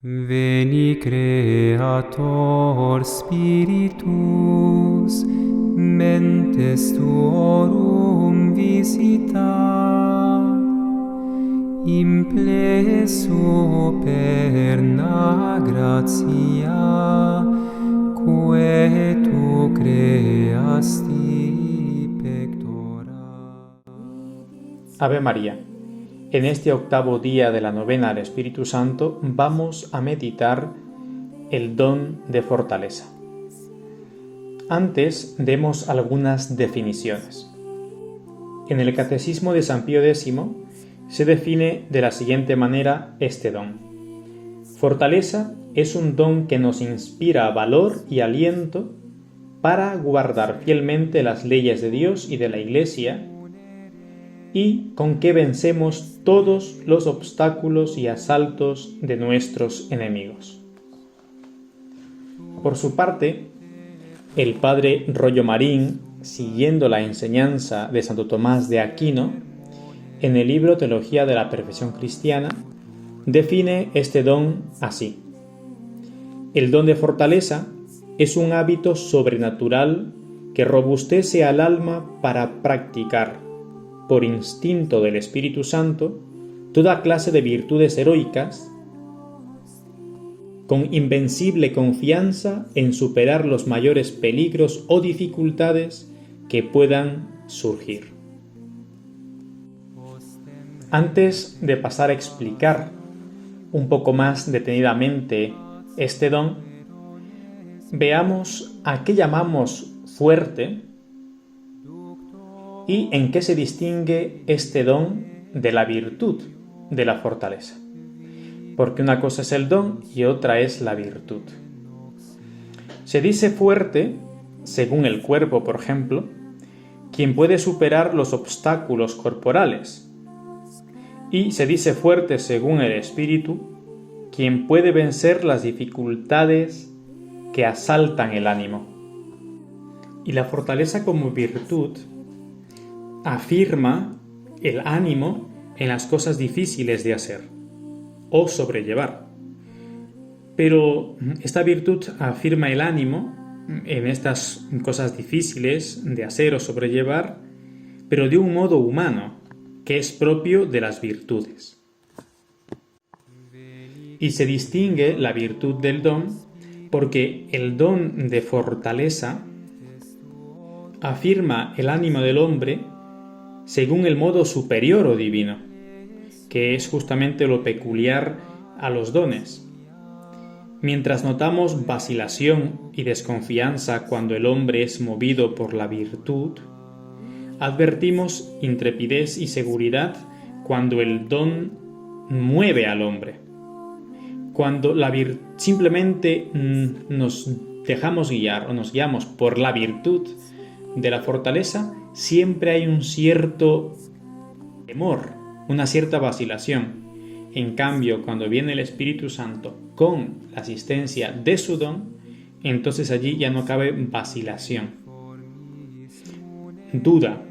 Veni Creator Spiritus, mentes tuorum visita, impleso perna gratia, quae tu creasti pectora. Ave María. En este octavo día de la novena al Espíritu Santo vamos a meditar el don de fortaleza. Antes demos algunas definiciones. En el Catecismo de San Pío X se define de la siguiente manera este don. Fortaleza es un don que nos inspira valor y aliento para guardar fielmente las leyes de Dios y de la Iglesia, y con que vencemos todos los obstáculos y asaltos de nuestros enemigos. Por su parte, el padre Royo Marín, siguiendo la enseñanza de Santo Tomás de Aquino, en el libro Teología de la Perfección Cristiana, define este don así: el don de fortaleza es un hábito sobrenatural que robustece al alma para practicar, por instinto del Espíritu Santo, toda clase de virtudes heroicas, con invencible confianza en superar los mayores peligros o dificultades que puedan surgir. Antes de pasar a explicar un poco más detenidamente este don, veamos a qué llamamos fuerte y en qué se distingue este don de la virtud de la fortaleza. Porque una cosa es el don y otra es la virtud. Se dice fuerte, según el cuerpo, por ejemplo, quien puede superar los obstáculos corporales. Y se dice fuerte, según el espíritu, quien puede vencer las dificultades que asaltan el ánimo. Y la fortaleza como virtud afirma el ánimo en las cosas difíciles de hacer o sobrellevar. Pero esta virtud afirma el ánimo en estas cosas difíciles de hacer o sobrellevar, pero de un modo humano, que es propio de las virtudes. Y se distingue la virtud del don porque el don de fortaleza afirma el ánimo del hombre según el modo superior o divino, que es justamente lo peculiar a los dones. Mientras notamos vacilación y desconfianza cuando el hombre es movido por la virtud, advertimos intrepidez y seguridad cuando el don mueve al hombre. Cuando simplemente nos dejamos guiar o nos guiamos por la virtud de la fortaleza, siempre hay un cierto temor, una cierta vacilación. En cambio, cuando viene el Espíritu Santo con la asistencia de su don, entonces allí ya no cabe vacilación, duda,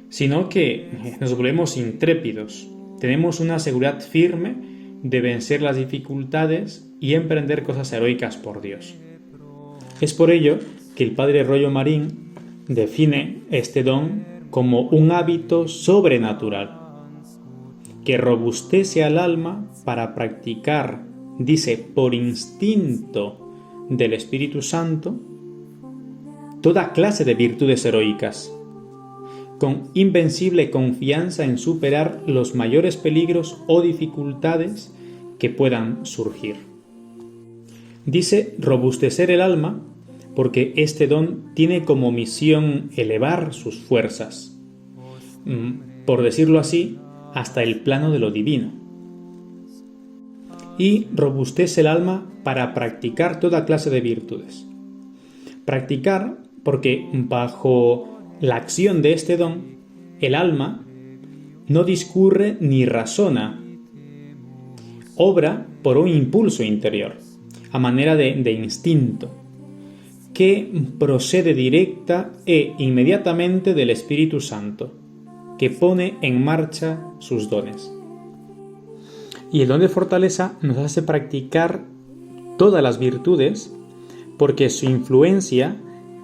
sino que nos volvemos intrépidos. Tenemos una seguridad firme de vencer las dificultades y emprender cosas heroicas por Dios. Es por ello que el padre Royo Marín define este don como un hábito sobrenatural que robustece al alma para practicar, dice, por instinto del Espíritu Santo, toda clase de virtudes heroicas, con invencible confianza en superar los mayores peligros o dificultades que puedan surgir. Dice robustecer el alma porque este don tiene como misión elevar sus fuerzas, por decirlo así, hasta el plano de lo divino. Y robustece el alma para practicar toda clase de virtudes. Practicar porque bajo la acción de este don, el alma no discurre ni razona, obra por un impulso interior, a manera de instinto, que procede directa e inmediatamente del Espíritu Santo, que pone en marcha sus dones. Y el don de fortaleza nos hace practicar todas las virtudes porque su influencia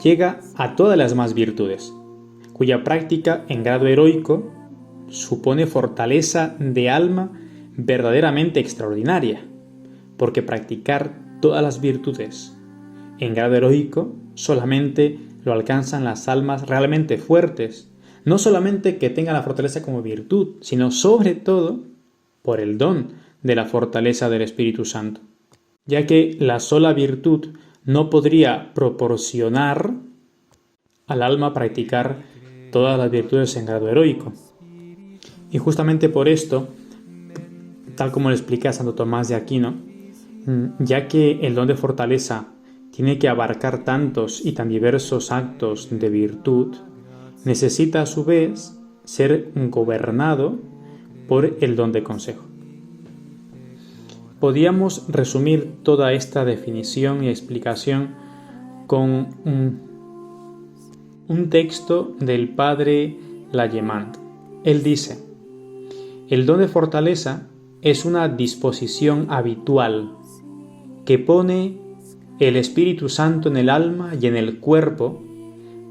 llega a todas las demás virtudes, cuya práctica en grado heroico supone fortaleza de alma verdaderamente extraordinaria, porque practicar todas las virtudes en grado heroico solamente lo alcanzan las almas realmente fuertes, no solamente que tengan la fortaleza como virtud, sino sobre todo por el don de la fortaleza del Espíritu Santo, ya que la sola virtud no podría proporcionar al alma practicar todas las virtudes en grado heroico. Y justamente por esto, tal como lo explica Santo Tomás de Aquino, ya que el don de fortaleza tiene que abarcar tantos y tan diversos actos de virtud, necesita a su vez ser gobernado por el don de consejo. Podríamos resumir toda esta definición y explicación con un texto del padre Lallemant. Él dice: el don de fortaleza es una disposición habitual que pone el Espíritu Santo en el alma y en el cuerpo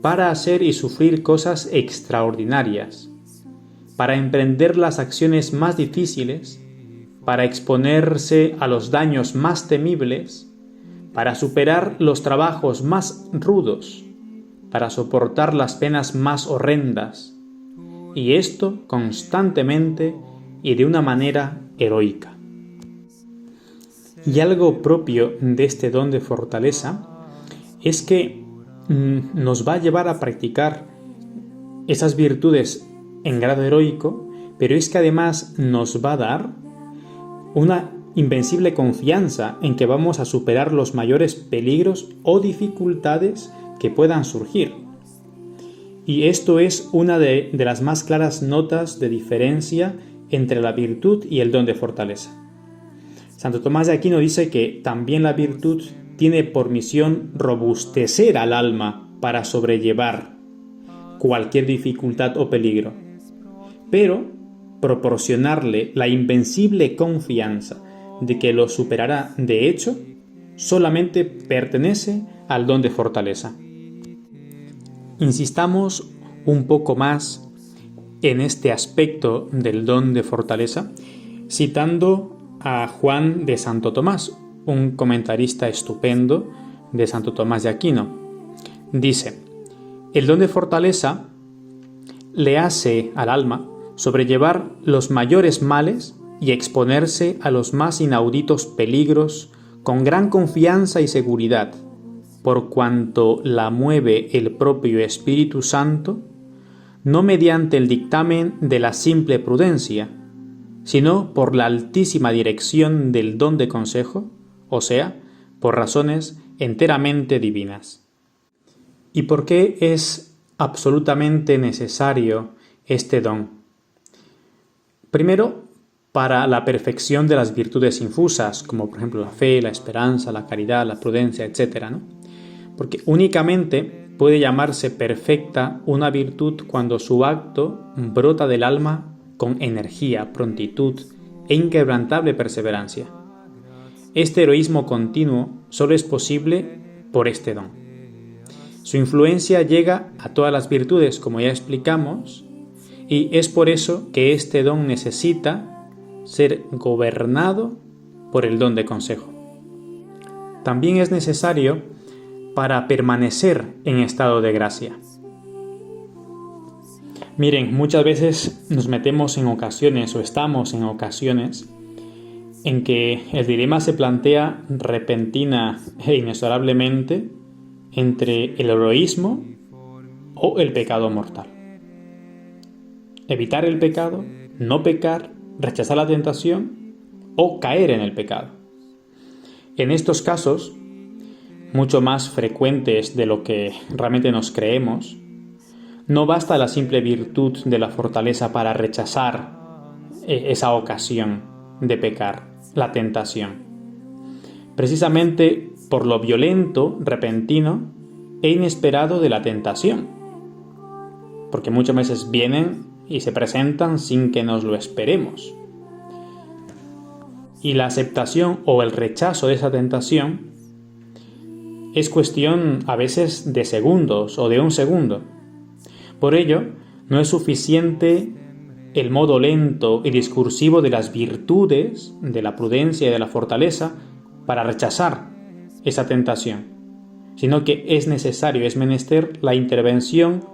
para hacer y sufrir cosas extraordinarias, para emprender las acciones más difíciles, para exponerse a los daños más temibles, para superar los trabajos más rudos, para soportar las penas más horrendas, y esto constantemente y de una manera heroica. Y algo propio de este don de fortaleza es que nos va a llevar a practicar esas virtudes en grado heroico, pero es que además nos va a dar una invencible confianza en que vamos a superar los mayores peligros o dificultades que puedan surgir. Y esto es una de las más claras notas de diferencia entre la virtud y el don de fortaleza. Santo Tomás de Aquino dice que también la virtud tiene por misión robustecer al alma para sobrellevar cualquier dificultad o peligro, pero proporcionarle la invencible confianza de que lo superará de hecho solamente pertenece al don de fortaleza. Insistamos un poco más en este aspecto del don de fortaleza, citando a Juan de Santo Tomás, un comentarista estupendo de Santo Tomás de Aquino. Dice: el don de fortaleza le hace al alma sobrellevar los mayores males y exponerse a los más inauditos peligros con gran confianza y seguridad, por cuanto la mueve el propio Espíritu Santo, no mediante el dictamen de la simple prudencia, sino por la altísima dirección del don de consejo, o sea, por razones enteramente divinas. ¿Y por qué es absolutamente necesario este don? Primero, para la perfección de las virtudes infusas, como por ejemplo la fe, la esperanza, la caridad, la prudencia, etc., ¿no? Porque únicamente puede llamarse perfecta una virtud cuando su acto brota del alma con energía, prontitud e inquebrantable perseverancia. Este heroísmo continuo solo es posible por este don. Su influencia llega a todas las virtudes, como ya explicamos, y es por eso que este don necesita ser gobernado por el don de consejo. También es necesario para permanecer en estado de gracia. Miren, muchas veces nos metemos en ocasiones o estamos en ocasiones en que el dilema se plantea repentina e inexorablemente entre el heroísmo o el pecado mortal. Evitar el pecado, no pecar, rechazar la tentación o caer en el pecado. En estos casos, mucho más frecuentes de lo que realmente nos creemos, no basta la simple virtud de la fortaleza para rechazar esa ocasión de pecar, la tentación. Precisamente por lo violento, repentino e inesperado de la tentación. Porque muchas veces vienen y se presentan sin que nos lo esperemos. Y la aceptación o el rechazo de esa tentación es cuestión a veces de segundos o de un segundo. Por ello, no es suficiente el modo lento y discursivo de las virtudes, de la prudencia y de la fortaleza para rechazar esa tentación, sino que es necesario, es menester la intervención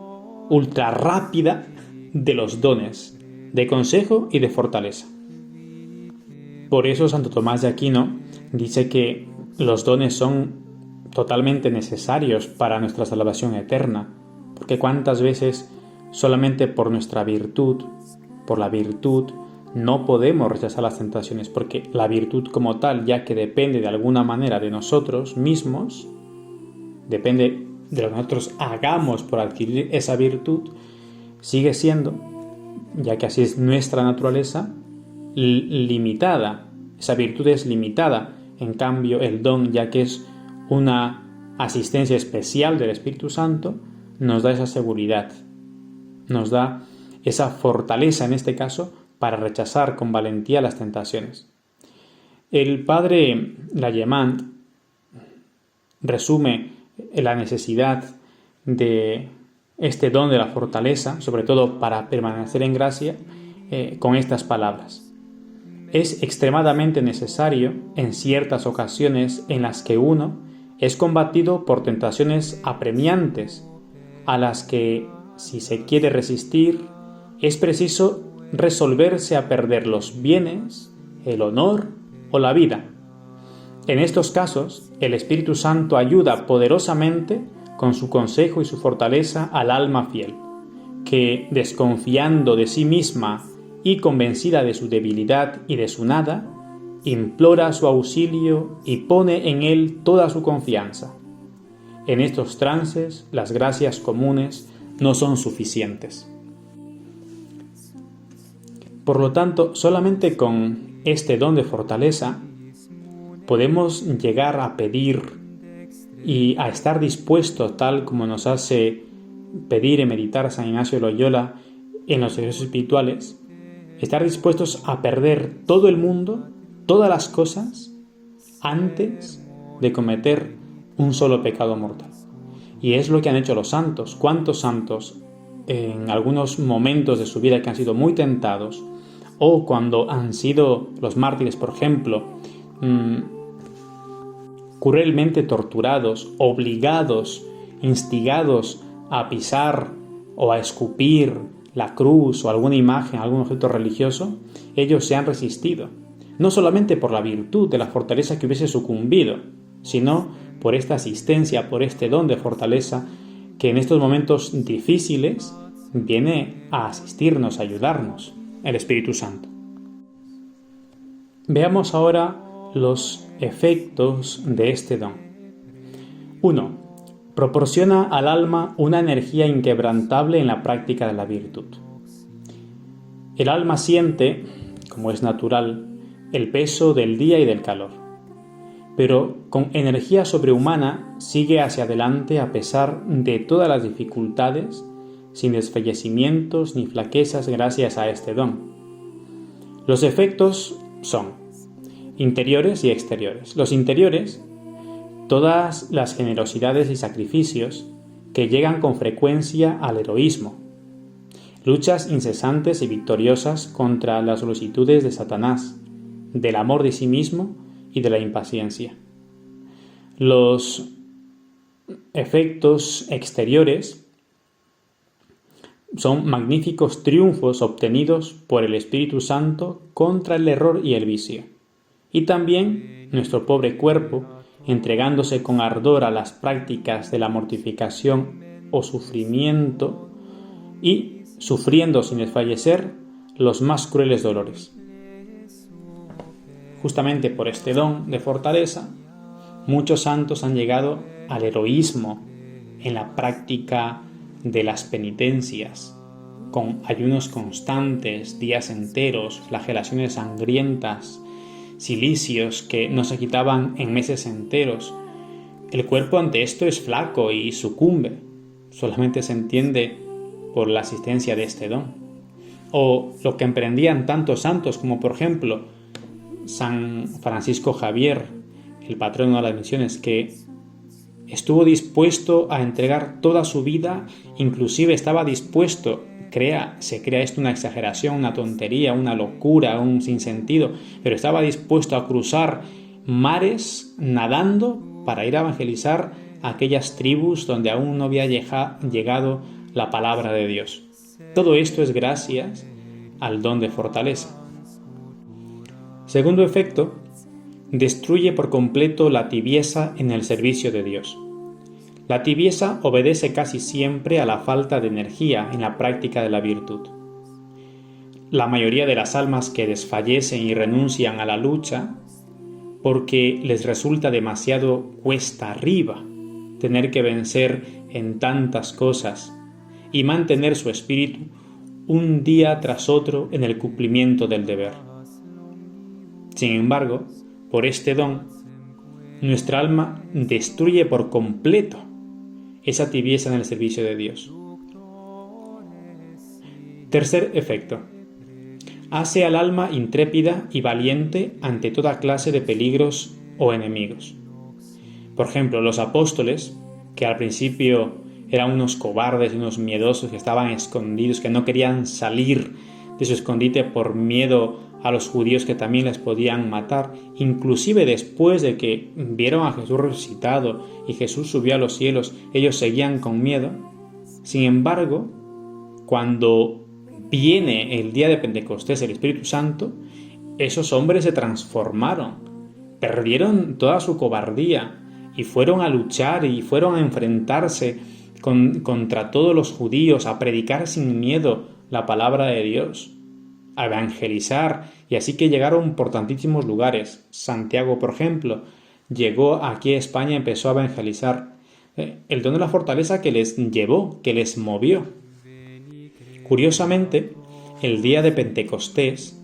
ultra rápida de los dones, de consejo y de fortaleza. Por eso Santo Tomás de Aquino dice que los dones son totalmente necesarios para nuestra salvación eterna, porque cuántas veces solamente por nuestra virtud, por la virtud, no podemos rechazar las tentaciones, porque la virtud como tal, ya que depende de alguna manera de nosotros mismos, depende de lo que nosotros hagamos por adquirir esa virtud, sigue siendo, ya que así es nuestra naturaleza, limitada. Esa virtud es limitada. En cambio, el don, ya que es una asistencia especial del Espíritu Santo, nos da esa seguridad, nos da esa fortaleza, en este caso, para rechazar con valentía las tentaciones. El padre Lallemant resume la necesidad de este don de la fortaleza, sobre todo para permanecer en gracia, con estas palabras. Es extremadamente necesario en ciertas ocasiones en las que uno es combatido por tentaciones apremiantes, a las que, si se quiere resistir, es preciso resolverse a perder los bienes, el honor o la vida. En estos casos, el Espíritu Santo ayuda poderosamente con su consejo y su fortaleza al alma fiel, que, desconfiando de sí misma y convencida de su debilidad y de su nada, implora su auxilio y pone en él toda su confianza. En estos trances, las gracias comunes no son suficientes. Por lo tanto, solamente con este don de fortaleza podemos llegar a pedir y a estar dispuestos, tal como nos hace pedir y meditar San Ignacio de Loyola en los ejercicios espirituales, estar dispuestos a perder todo el mundo, todas las cosas, antes de cometer un solo pecado mortal. Y es lo que han hecho los santos. ¿Cuántos santos en algunos momentos de su vida que han sido muy tentados, o cuando han sido los mártires, por ejemplo, cruelmente torturados, obligados, instigados a pisar o a escupir la cruz o alguna imagen, algún objeto religioso, ellos se han resistido, no solamente por la virtud de la fortaleza que hubiese sucumbido, sino por esta asistencia, por este don de fortaleza que en estos momentos difíciles viene a asistirnos, a ayudarnos, el Espíritu Santo. Veamos ahora los efectos de este don. 1. Proporciona al alma una energía inquebrantable en la práctica de la virtud. El alma siente, como es natural, el peso del día y del calor, pero con energía sobrehumana sigue hacia adelante a pesar de todas las dificultades, sin desfallecimientos ni flaquezas gracias a este don. Los efectos son interiores y exteriores. Los interiores, todas las generosidades y sacrificios que llegan con frecuencia al heroísmo, luchas incesantes y victoriosas contra las solicitudes de Satanás, del amor de sí mismo y de la impaciencia. Los efectos exteriores son magníficos triunfos obtenidos por el Espíritu Santo contra el error y el vicio. Y también nuestro pobre cuerpo, entregándose con ardor a las prácticas de la mortificación o sufrimiento y sufriendo sin desfallecer los más crueles dolores. Justamente por este don de fortaleza, muchos santos han llegado al heroísmo en la práctica de las penitencias, con ayunos constantes, días enteros, flagelaciones sangrientas, cilicios que no se quitaban en meses enteros. El cuerpo ante esto es flaco y sucumbe, solamente se entiende por la asistencia de este don. O lo que emprendían tantos santos como, por ejemplo, San Francisco Javier, el patrono de las misiones, que estuvo dispuesto a entregar toda su vida, inclusive estaba dispuesto, se crea esto una exageración, una tontería, una locura, un sinsentido, pero estaba dispuesto a cruzar mares nadando para ir a evangelizar a aquellas tribus donde aún no había llegado la palabra de Dios. Todo esto es gracias al don de fortaleza. Segundo efecto, destruye por completo la tibieza en el servicio de Dios. La tibieza obedece casi siempre a la falta de energía en la práctica de la virtud. La mayoría de las almas que desfallecen y renuncian a la lucha porque les resulta demasiado cuesta arriba tener que vencer en tantas cosas y mantener su espíritu un día tras otro en el cumplimiento del deber. Sin embargo, por este don, nuestra alma destruye por completo esa tibieza en el servicio de Dios. Tercer efecto. Hace al alma intrépida y valiente ante toda clase de peligros o enemigos. Por ejemplo, los apóstoles, que al principio eran unos cobardes y unos miedosos que estaban escondidos, que no querían salir de su escondite por miedo a los judíos que también les podían matar, inclusive después de que vieron a Jesús resucitado y Jesús subió a los cielos, ellos seguían con miedo. Sin embargo, cuando viene el día de Pentecostés, el Espíritu Santo, esos hombres se transformaron, perdieron toda su cobardía y fueron a luchar y fueron a enfrentarse contra todos los judíos, a predicar sin miedo la palabra de Dios, a evangelizar, y así que llegaron por tantísimos lugares. Santiago, por ejemplo, llegó aquí a España y empezó a evangelizar. El don de la fortaleza que les llevó, que les movió. Curiosamente, el día de Pentecostés,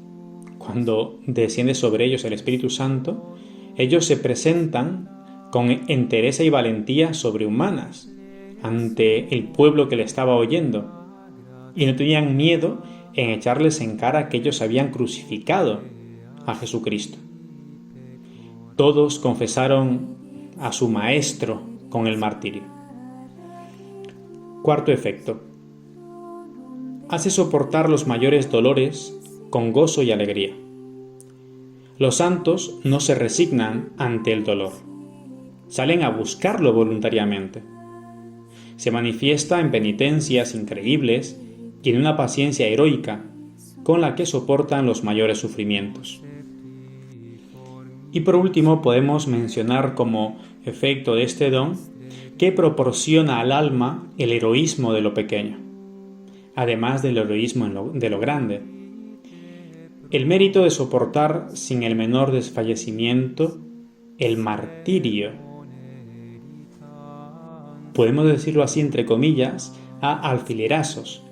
cuando desciende sobre ellos el Espíritu Santo, ellos se presentan con entereza y valentía sobrehumanas ante el pueblo que le estaba oyendo, y no tenían miedo en echarles en cara que ellos habían crucificado a Jesucristo. Todos confesaron a su Maestro con el martirio. Cuarto efecto. Hace soportar los mayores dolores con gozo y alegría. Los santos no se resignan ante el dolor. Salen a buscarlo voluntariamente. Se manifiesta en penitencias increíbles y en una paciencia heroica con la que soportan los mayores sufrimientos. Y por último podemos mencionar como efecto de este don que proporciona al alma el heroísmo de lo pequeño, además del heroísmo de lo grande. El mérito de soportar sin el menor desfallecimiento el martirio, podemos decirlo así entre comillas, a alfilerazos.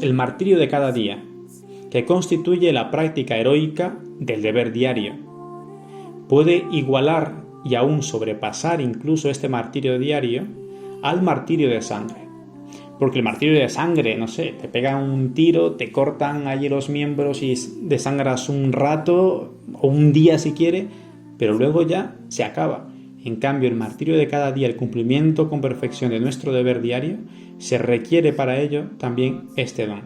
El martirio de cada día, que constituye la práctica heroica del deber diario. Puede igualar y aún sobrepasar incluso este martirio diario al martirio de sangre. Porque el martirio de sangre, te pegan un tiro, te cortan allí los miembros y desangras un rato o un día si quiere, pero luego ya se acaba. En cambio, el martirio de cada día, el cumplimiento con perfección de nuestro deber diario, se requiere para ello también este don.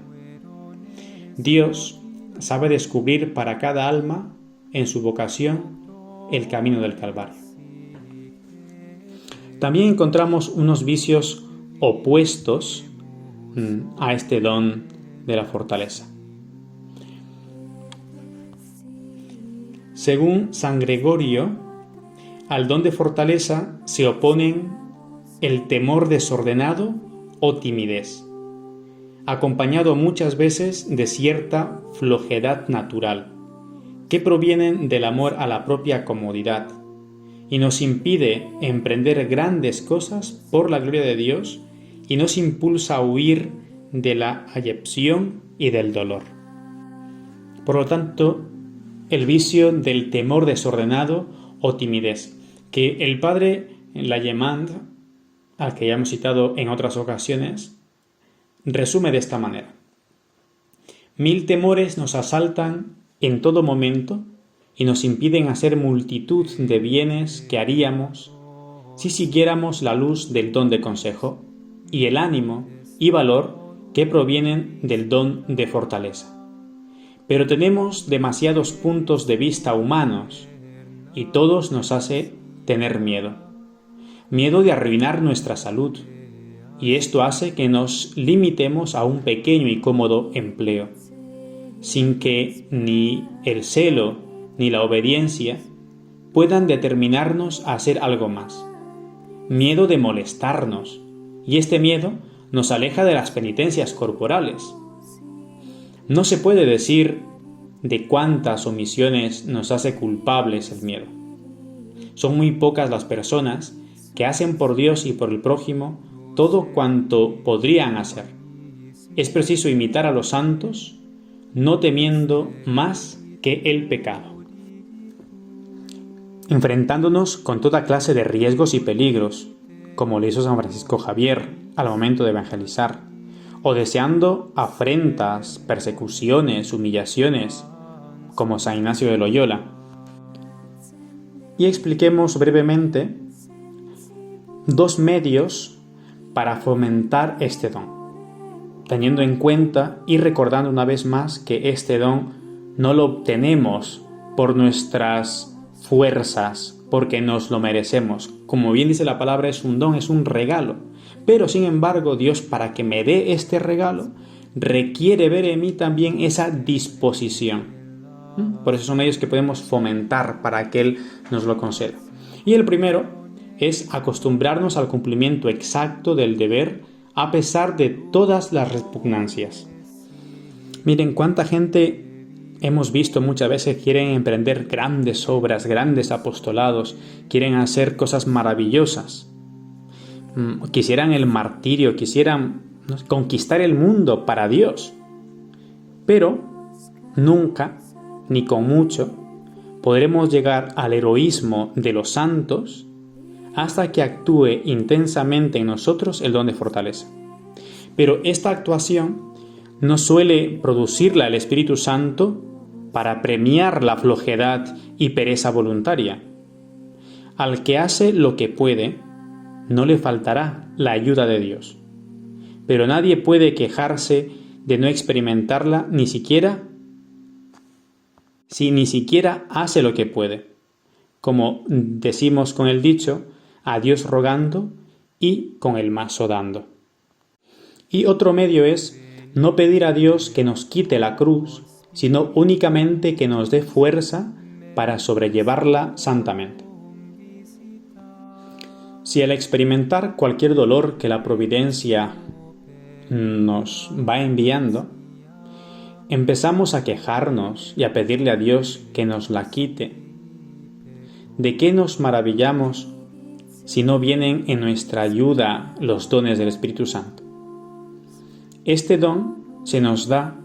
Dios sabe descubrir para cada alma en su vocación el camino del Calvario. También encontramos unos vicios opuestos a este don de la fortaleza. Según San Gregorio, al don de fortaleza se oponen el temor desordenado o timidez, acompañado muchas veces de cierta flojedad natural, que provienen del amor a la propia comodidad, y nos impide emprender grandes cosas por la gloria de Dios y nos impulsa a huir de la ayepción y del dolor. Por lo tanto, el vicio del temor desordenado o timidez, que el padre Lallemant, al que ya hemos citado en otras ocasiones, resume de esta manera: 1000 temores nos asaltan en todo momento y nos impiden hacer multitud de bienes que haríamos si siguiéramos la luz del don de consejo y el ánimo y valor que provienen del don de fortaleza. Pero tenemos demasiados puntos de vista humanos y todos nos hace tener miedo. Miedo de arruinar nuestra salud, y esto hace que nos limitemos a un pequeño y cómodo empleo, sin que ni el celo ni la obediencia puedan determinarnos a hacer algo más. Miedo de molestarnos, y este miedo nos aleja de las penitencias corporales. No se puede decir de cuántas omisiones nos hace culpables el miedo. Son muy pocas las personas que hacen por Dios y por el prójimo todo cuanto podrían hacer. Es preciso imitar a los santos, no temiendo más que el pecado. Enfrentándonos con toda clase de riesgos y peligros, como le hizo San Francisco Javier al momento de evangelizar, o deseando afrentas, persecuciones, humillaciones, como San Ignacio de Loyola. Y expliquemos brevemente 2 medios para fomentar este don, teniendo en cuenta y recordando una vez más que este don no lo obtenemos por nuestras fuerzas, porque nos lo merecemos. Como bien dice la palabra, es un don, es un regalo. Pero sin embargo, Dios, para que me dé este regalo, requiere ver en mí también esa disposición. Por eso son medios que podemos fomentar para que Él nos lo conceda. Y el primero es acostumbrarnos al cumplimiento exacto del deber a pesar de todas las repugnancias. Miren cuánta gente hemos visto muchas veces quieren emprender grandes obras, grandes apostolados, quieren hacer cosas maravillosas. Quisieran el martirio, quisieran conquistar el mundo para Dios. Pero nunca, ni con mucho, podremos llegar al heroísmo de los santos hasta que actúe intensamente en nosotros el don de fortaleza. Pero esta actuación no suele producirla el Espíritu Santo para premiar la flojedad y pereza voluntaria. Al que hace lo que puede, no le faltará la ayuda de Dios. Pero nadie puede quejarse de no experimentarla si ni siquiera hace lo que puede. Como decimos con el dicho, a Dios rogando y con el mazo dando. Y otro medio es no pedir a Dios que nos quite la cruz, sino únicamente que nos dé fuerza para sobrellevarla santamente. Si al experimentar cualquier dolor que la providencia nos va enviando, empezamos a quejarnos y a pedirle a Dios que nos la quite, ¿de qué nos maravillamos si no vienen en nuestra ayuda los dones del Espíritu Santo? Este don se nos da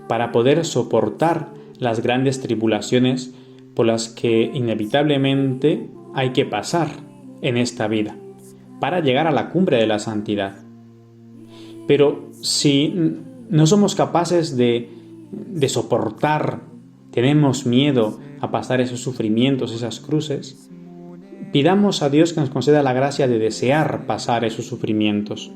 para poder soportar las grandes tribulaciones por las que inevitablemente hay que pasar en esta vida, para llegar a la cumbre de la santidad. Pero si no somos capaces de soportar, tenemos miedo a pasar esos sufrimientos, esas cruces, pidamos a Dios que nos conceda la gracia de desear pasar esos sufrimientos.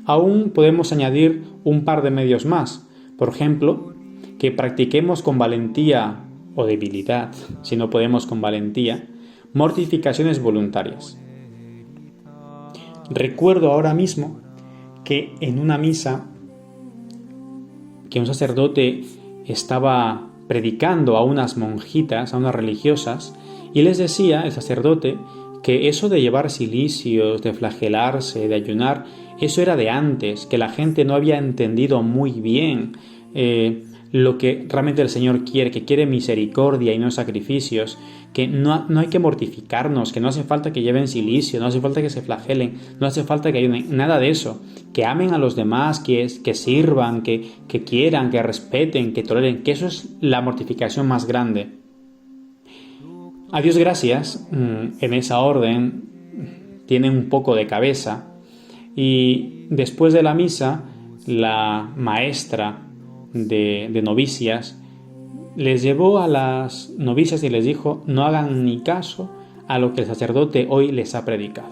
Aún podemos añadir un par de medios más. Por ejemplo, que practiquemos con valentía o debilidad, si no podemos con valentía, mortificaciones voluntarias. Recuerdo ahora mismo que en una misa que un sacerdote estaba predicando a unas monjitas, a unas religiosas, y les decía el sacerdote que eso de llevar cilicios, de flagelarse, de ayunar, eso era de antes, que la gente no había entendido muy bien lo que realmente el Señor quiere, que quiere misericordia y no sacrificios, que no hay que mortificarnos, que no hace falta que lleven cilicio, no hace falta que se flagelen, no hace falta que ayuden, nada de eso, que amen a los demás, que sirvan, que quieran, que respeten, que toleren, que eso es la mortificación más grande. A Dios gracias, en esa orden tienen un poco de cabeza, y después de la misa la maestra de novicias les llevó a las novicias y les dijo: no hagan ni caso a lo que el sacerdote hoy les ha predicado.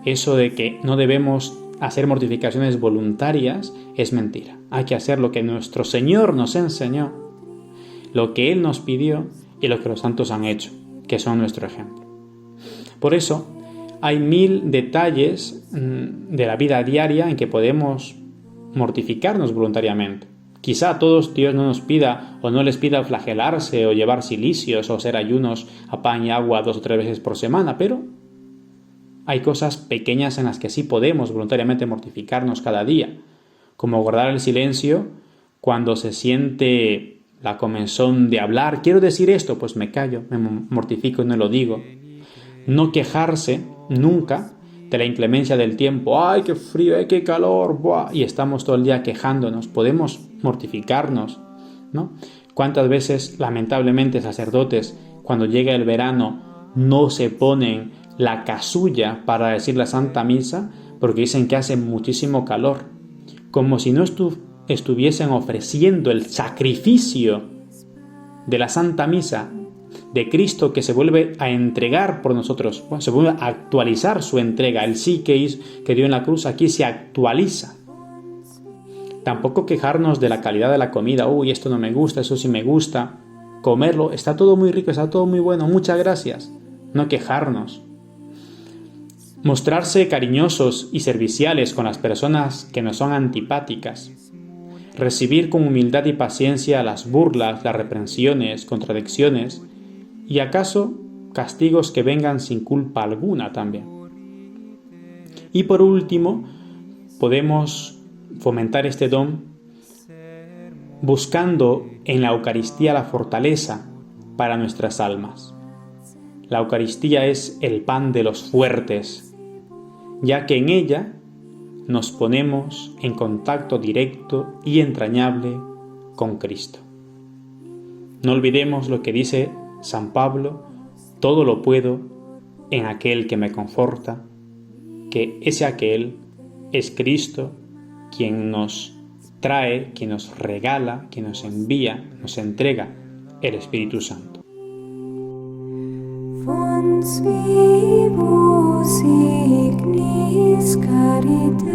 Eso de que no debemos hacer mortificaciones voluntarias es mentira. Hay que hacer lo que nuestro Señor nos enseñó, lo que Él nos pidió y lo que los santos han hecho, que son nuestro ejemplo. Por eso, hay 1000 detalles de la vida diaria en que podemos mortificarnos voluntariamente. Quizá a todos Dios no nos pida o no les pida flagelarse o llevar cilicios o hacer ayunos a pan y agua 2 o 3 veces por semana, pero hay cosas pequeñas en las que sí podemos voluntariamente mortificarnos cada día, como guardar el silencio cuando se siente la comezón de hablar. Quiero decir esto, pues me callo, me mortifico y no lo digo. No quejarse nunca de la inclemencia del tiempo. ¡Ay, qué frío! ¡Ay, qué calor! ¡Buah! Y estamos todo el día quejándonos. Podemos mortificarnos, ¿no? ¿Cuántas veces, lamentablemente, sacerdotes, cuando llega el verano, no se ponen la casulla para decir la Santa Misa porque dicen que hace muchísimo calor? Como si no estuviesen ofreciendo el sacrificio de la Santa Misa de Cristo, que se vuelve a entregar por nosotros, se vuelve a actualizar su entrega. El sí que dio en la cruz aquí se actualiza. Tampoco quejarnos de la calidad de la comida. Uy, esto no me gusta, eso sí me gusta. Comerlo, está todo muy rico, está todo muy bueno, muchas gracias. No quejarnos. Mostrarse cariñosos y serviciales con las personas que nos son antipáticas. Recibir con humildad y paciencia las burlas, las reprensiones, contradicciones y acaso castigos que vengan sin culpa alguna también. Y por último, podemos fomentar este don buscando en la Eucaristía la fortaleza para nuestras almas. La Eucaristía es el pan de los fuertes, ya que en ella nos ponemos en contacto directo y entrañable con Cristo. No olvidemos lo que dice San Pablo: todo lo puedo en aquel que me conforta, que ese aquel es Cristo, quien nos trae, quien nos regala, quien nos envía, nos entrega el Espíritu Santo. Fons vivus ignis caritatis